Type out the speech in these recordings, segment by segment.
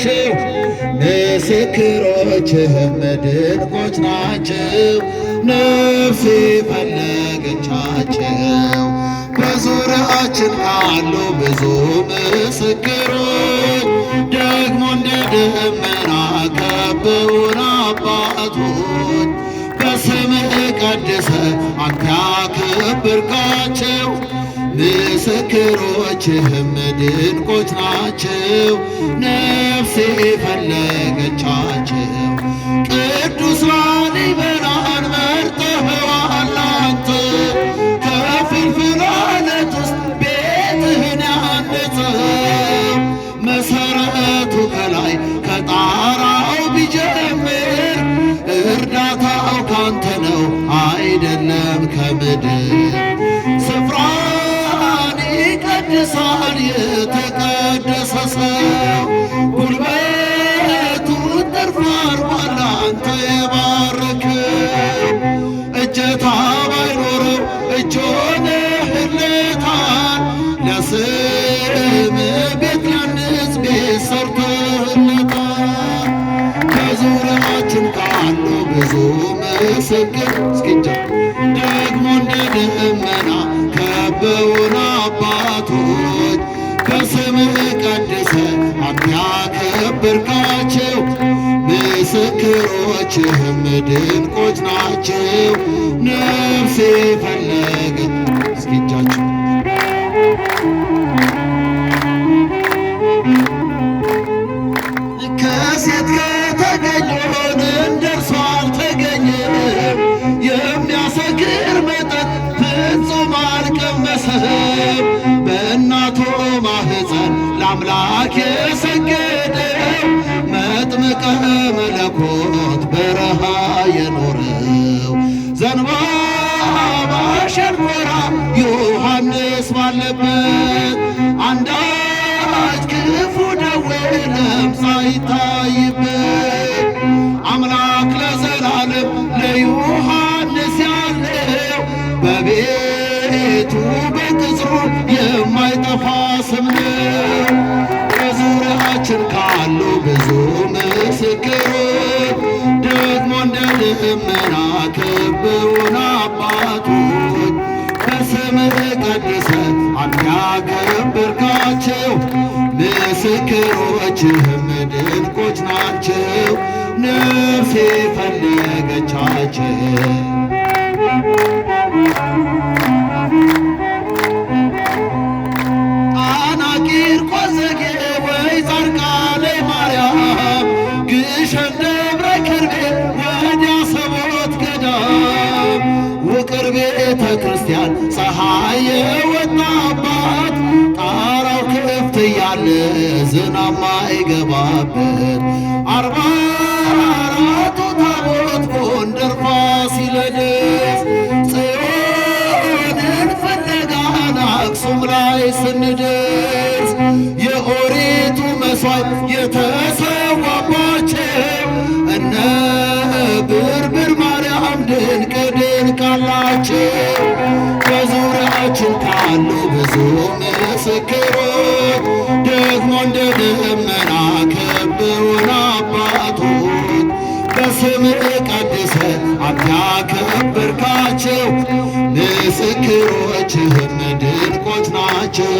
ናቸው። ምስክሮችህም ድንቆች ናቸው። ነፍሴ ፈለገቻቸው። በዙሪያችን ካሉ ብዙ ምስክሮች ደግሞ እንደ ደመና ከበውን አባቶች በስምህ ቀድሰህ አንተ ያከበርካቸው ምስክሮችህም ድንቆች ናቸው። ነፍሴ ፈለገቻቸው። ቅዱስ ላሊበላን መርጠኸዋል አንተ ከፍልፍል ዓለት ውስጥ ቤትህን ያነጸው መሠረቱ ከላይ ከጣራው ቢጀምር እርዳታው ካንተ ነው አይደለም ከምድር። ስፍራን ይቀድሳል የተቀደሰ ሰው ጉልበቱን ጥርፍ አድርጓል አንተ የባረከው። እጀታ ባይኖረው እጅ ሆነህለታል። ለስም ቤት ያንጽ ቤት ሰርተህለታል። በዙሪያችን ካሉ ብዙ ምስክር እስኪጃ ደግሞ እንደ ደመና ከበውን አባቶች በስምህ ቀድሰህ አንተ ያከበርካቸው ምስክሮችህም ድንቆች ናቸው። ነፍሴ ፈለገች እስኪጃችሁ ከሴት ከተገኘን እንደርሷ አልተገኘም። የሚያሰክር መጠጥ ፍጹም አልቀመሰም። በእናቱ ማህፀን ለአምላክ የሰገደው መጥምቀ መለኮት በረሃ የኖረው ዘንባባ ሸንኮራ ዮሐንስ ባለበት አንዳች ክፉ ደዌ ለምጽ ሳይታይበት አምላክ ለዘላለም ለዮሐንስ ያለው በቤቱ በቅጽሩ የማይጠፋ ስም ነው። በዙሪያችን ካሉ ብዙ ምስክሮች ደግሞ እንደ ደመና ከበውን አባቶች በስምህ ቀድሰህ አንተ ያከበርካቸው ምስክሮችህም ድንቆች ናቸው። ነፍሴ ፈለገቻቸው። ጣና ቂርቆስ ዘጌ ወይ ጻድቃኔ ማርያም ግሸን ደብረ ከርቤ ወዲያ ሰቦት ገዳም ውቅር ቤተ ክርስቲያን ፀሐይ የወጣባት ጣራው ክፍት ያለ ዝናብ ማይገባበት 44ቱ ታቦት ጎንደር ፋሲለደስ ጽዮንን ፍለጋን አክሱም ላይ ስንደርስ የኦሪቱ መሥዋዕት የተሰዋባቸው እነ ብርብር ማርያም ድንቅ ድንቅ አላቸው። በዙሪያችን ካሉ ብዙ ምስክሮች ደግሞ እንደ ደመና ከበውን አባቶች በስምህ ቀድሰህ አንተ ያከበርካቸው ምስክሮችህም ድንቆች ናቸው።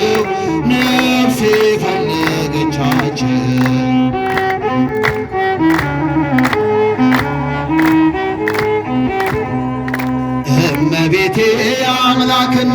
ነፍሴ ፈለገቻቸው። እመቤቴ አምላክና